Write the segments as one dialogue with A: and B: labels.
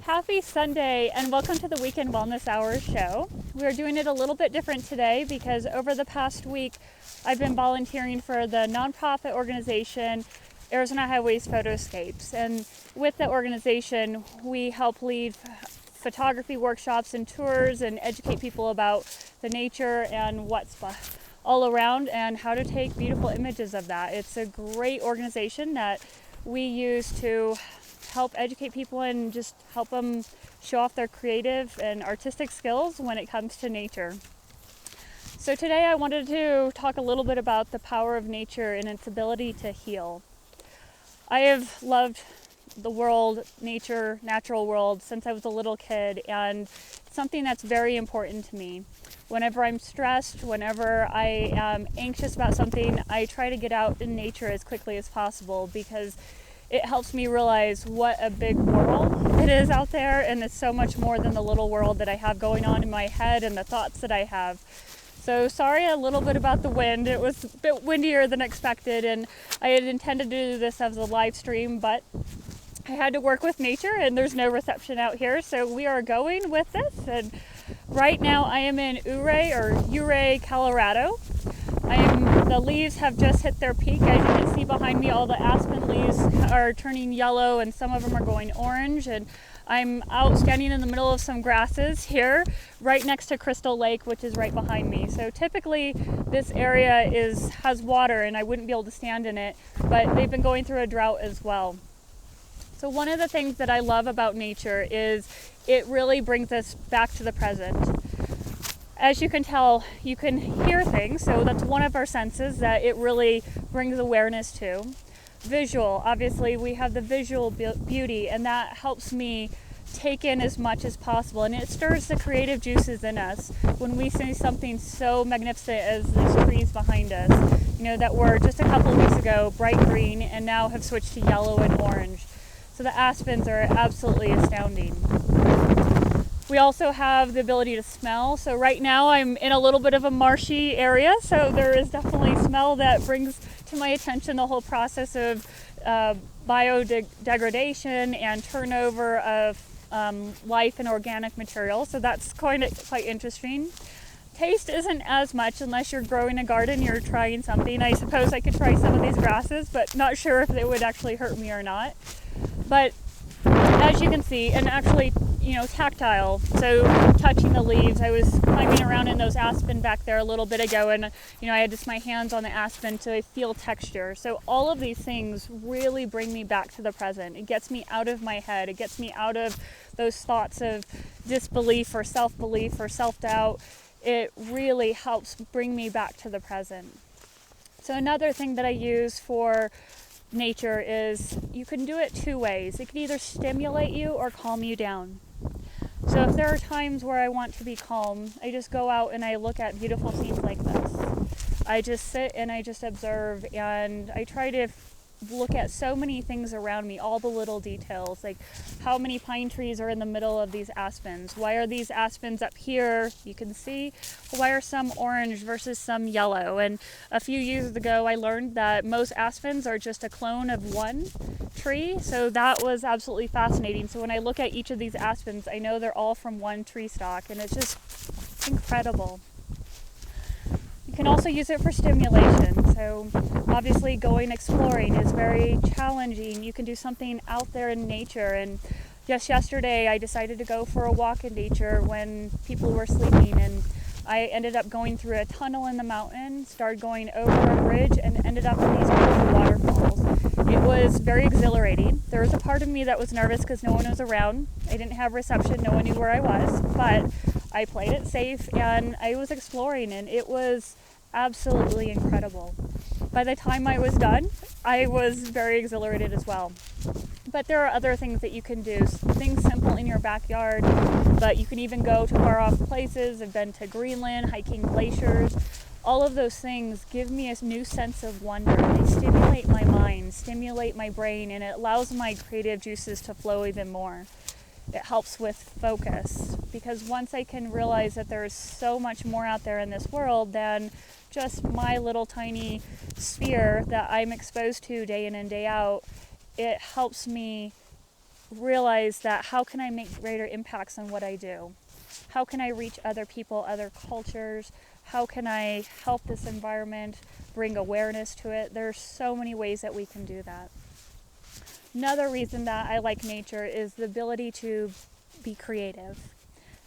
A: Happy Sunday and welcome to the Weekend Wellness Hours show. We're doing it a little bit different today because over the past week I've been volunteering for the nonprofit organization Arizona Highways PhotoScapes, and with the organization we help lead photography workshops and tours and educate people about the nature and what's all around and how to take beautiful images of that. It's a great organization that we use to help educate people and just help them show off their creative and artistic skills when it comes to nature. So today I wanted to talk a little bit about the power of nature and its ability to heal. I have loved the world, nature, natural world since I was a little kid, and it's something that's very important to me. Whenever I'm stressed, whenever I am anxious about something, I try to get out in nature as quickly as possible because it helps me realize what a big world it is out there, and it's so much more than the little world that I have going on in my head and the thoughts that I have. So sorry a little bit about the wind. It was a bit windier than expected, and I had intended to do this as a live stream, but I had to work with nature and there's no reception out here, so we are going with this. And right now I am in Ouray, Colorado. The leaves have just hit their peak. As you can see behind me, all the aspen leaves are turning yellow and some of them are going orange. And I'm out standing in the middle of some grasses here, right next to Crystal Lake, which is right behind me. So typically this area has water and I wouldn't be able to stand in it, but they've been going through a drought as well. So one of the things that I love about nature is it really brings us back to the present. As you can tell, you can hear things, so that's one of our senses that it really brings awareness to. Visual, obviously we have the visual beauty, and that helps me take in as much as possible, and it stirs the creative juices in us when we see something so magnificent as these trees behind us, that were just a couple of weeks ago bright green and now have switched to yellow and orange. So the aspens are absolutely astounding. We also have the ability to smell. So right now I'm in a little bit of a marshy area, so there is definitely smell that brings to my attention the whole process of biodegradation and turnover of life and organic material. So that's quite interesting. Taste isn't as much unless you're growing a garden, you're trying something. I suppose I could try some of these grasses, but not sure if they would actually hurt me or not. But as you can see, and actually, tactile, so touching the leaves. I was climbing around in those aspen back there a little bit ago, and I had just my hands on the aspen to feel texture. So all of these things really bring me back to the present. It gets me out of my head. It gets me out of those thoughts of disbelief or self-doubt. It really helps bring me back to the present. So another thing that I use for nature is you can do it two ways. It can either stimulate you or calm you down. So if there are times where I want to be calm, I just go out and I look at beautiful scenes like this. I just sit and I just observe, and I try to look at so many things around me, all the little details, like how many pine trees are in the middle of these aspens. Why are these aspens up here? You can see, why are some orange versus some yellow? And a few years ago I learned that most aspens are just a clone of one tree, so that was absolutely fascinating. So when I look at each of these aspens, I know they're all from one tree stock, and it's just incredible. You can also use it for stimulation. So obviously going exploring is very challenging. You can do something out there in nature, and just yesterday I decided to go for a walk in nature when people were sleeping, and I ended up going through a tunnel in the mountain, started going over a bridge, and ended up in these beautiful waterfalls. It was very exhilarating. There was a part of me that was nervous because no one was around. I didn't have reception, no one knew where I was, but I played it safe and I was exploring, and it was absolutely incredible. By the time I was done, I was very exhilarated as well. But there are other things that you can do, things simple in your backyard, but you can even go to far off places. I've been to Greenland, hiking glaciers. All of those things give me a new sense of wonder. They stimulate my mind, stimulate my brain, and it allows my creative juices to flow even more. It helps with focus, because once I can realize that there's so much more out there in this world than just my little tiny sphere that I'm exposed to day in and day out, it helps me realize that how can I make greater impacts on what I do? How can I reach other people, other cultures? How can I help this environment, bring awareness to it? There's so many ways that we can do that. Another reason that I like nature is the ability to be creative.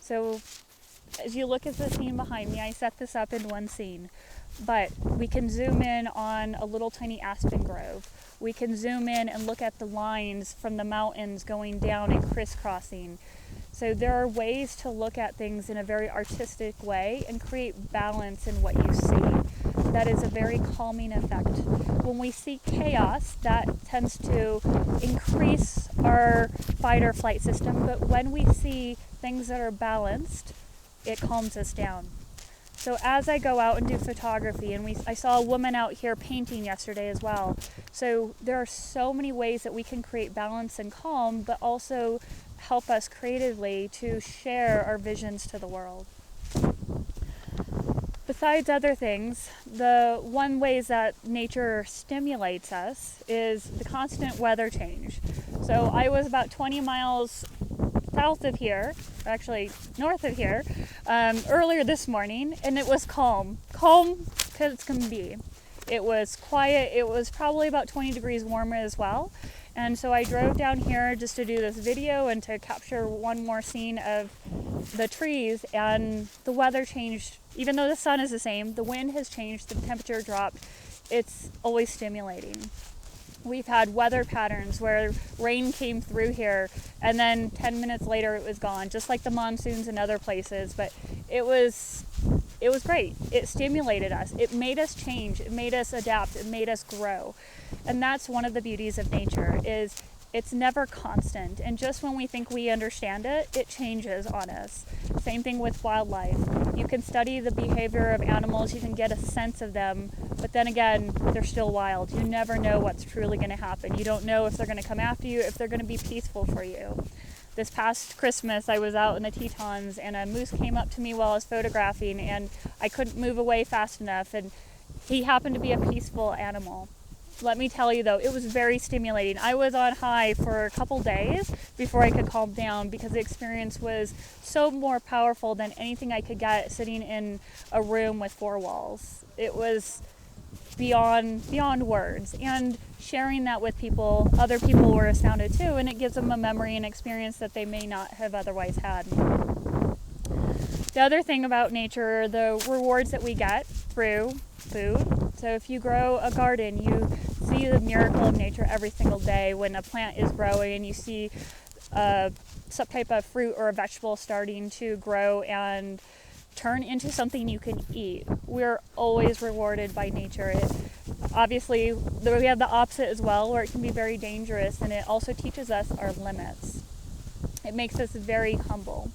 A: So as you look at the scene behind me, I set this up in one scene, but we can zoom in on a little tiny aspen grove. We can zoom in and look at the lines from the mountains going down and crisscrossing. So there are ways to look at things in a very artistic way and create balance in what you see. That is a very calming effect. When we see chaos, that tends to increase our fight or flight system, but when we see things that are balanced, it calms us down. So as I go out and do photography, and I saw a woman out here painting yesterday as well. So there are so many ways that we can create balance and calm, but also help us creatively to share our visions to the world. Besides other things, the one ways that nature stimulates us is the constant weather change. So I was about 20 miles south of here, actually north of here, earlier this morning, and it was calm as can be. It was quiet. It was probably about 20 degrees warmer as well. And so I drove down here just to do this video and to capture one more scene of the trees, and the weather changed. Even though the sun is the same, the wind has changed, the temperature dropped. It's always stimulating. We've had weather patterns where rain came through here and then 10 minutes later it was gone, just like the monsoons in other places, but it was great. It stimulated us. It made us change. It made us adapt. It made us grow. And that's one of the beauties of nature, is it's never constant. And just when we think we understand it, it changes on us. Same thing with wildlife. You can study the behavior of animals, you can get a sense of them, but then again, they're still wild. You never know what's truly going to happen. You don't know if they're going to come after you, if they're going to be peaceful for you. This past Christmas, I was out in the Tetons, and a moose came up to me while I was photographing, and I couldn't move away fast enough, and he happened to be a peaceful animal. Let me tell you though, it was very stimulating. I was on high for a couple days before I could calm down, because the experience was so more powerful than anything I could get sitting in a room with four walls. It was beyond words, and sharing that with people, other people were astounded too, and it gives them a memory and experience that they may not have otherwise had. The other thing about nature are the rewards that we get through food. So if you grow a garden, you see the miracle of nature every single day when a plant is growing and you see some type of fruit or a vegetable starting to grow and turn into something you can eat. We're always rewarded by nature. Obviously, we have the opposite as well, where it can be very dangerous, and it also teaches us our limits. It makes us very humble.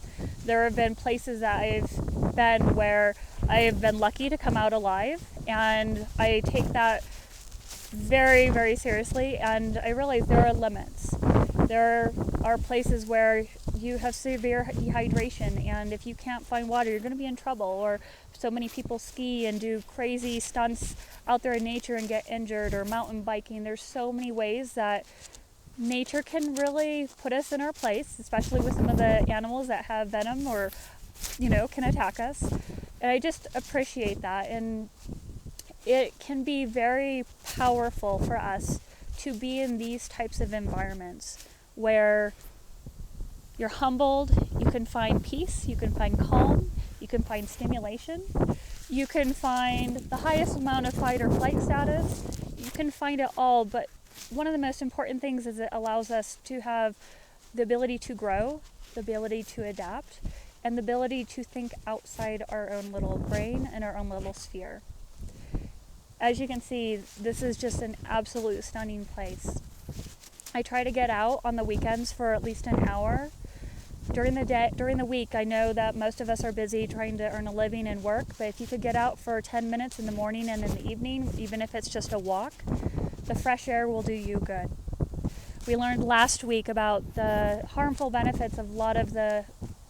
A: There have been places that I've been where I have been lucky to come out alive, and I take that very, very seriously, and I realize there are limits. There are places where you have severe dehydration, and if you can't find water, you're going to be in trouble. Or so many people ski and do crazy stunts out there in nature and get injured, or mountain biking. There's so many ways that nature can really put us in our place, especially with some of the animals that have venom or, can attack us. And I just appreciate that. And it can be very powerful for us to be in these types of environments where you're humbled, you can find peace, you can find calm, you can find stimulation, you can find the highest amount of fight or flight status, you can find it all. But one of the most important things is it allows us to have the ability to grow, the ability to adapt, and the ability to think outside our own little brain and our own little sphere. As you can see, this is just an absolute stunning place. I try to get out on the weekends for at least an hour. During the week, I know that most of us are busy trying to earn a living and work, but if you could get out for 10 minutes in the morning and in the evening, even if it's just a walk, the fresh air will do you good. We learned last week about the harmful benefits of a lot of the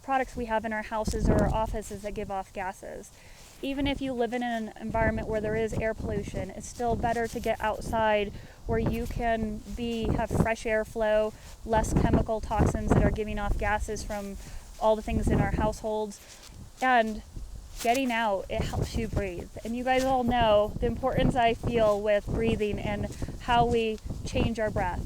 A: products we have in our houses or our offices that give off gases. Even if you live in an environment where there is air pollution, it's still better to get outside where you can have fresh airflow, less chemical toxins that are giving off gases from all the things in our households. And getting out, it helps you breathe. And you guys all know the importance I feel with breathing and how we change our breath.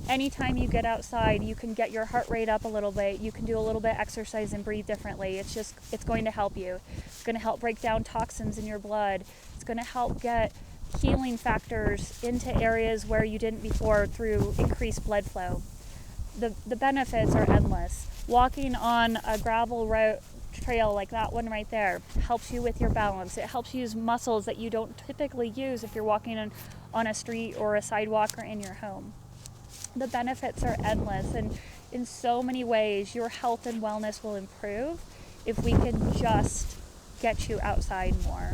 A: Anytime you get outside, you can get your heart rate up a little bit. You can do a little bit of exercise and breathe differently. It's going to help you. It's going to help break down toxins in your blood. It's going to help get healing factors into areas where you didn't before through increased blood flow. The benefits are endless. Walking on a gravel trail like that one right there helps you with your balance. It helps you use muscles that you don't typically use if you're walking on a street or a sidewalk or in your home. The benefits are endless, and in so many ways your health and wellness will improve if we can just get you outside more.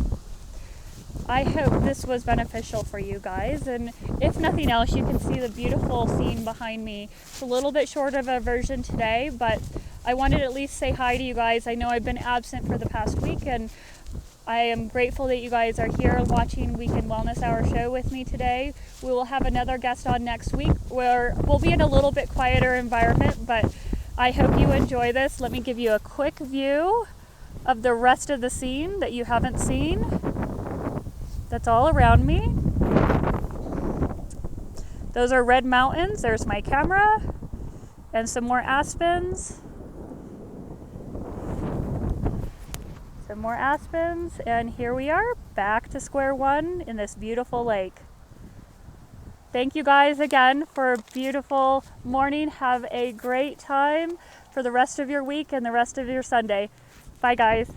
A: I hope this was beneficial for you guys, and if nothing else, you can see the beautiful scene behind me. It's a little bit short of a version today, but I wanted to at least say hi to you guys. I know I've been absent for the past week, and I am grateful that you guys are here watching Weekend Wellness Hour show with me today. We will have another guest on next week where we'll be in a little bit quieter environment, but I hope you enjoy this. Let me give you a quick view of the rest of the scene that you haven't seen. That's all around me. Those are red mountains. There's my camera and some more aspens. Some more aspens, and here we are back to square one in this beautiful lake. Thank you guys again for a beautiful morning. Have a great time for the rest of your week and the rest of your Sunday. Bye guys.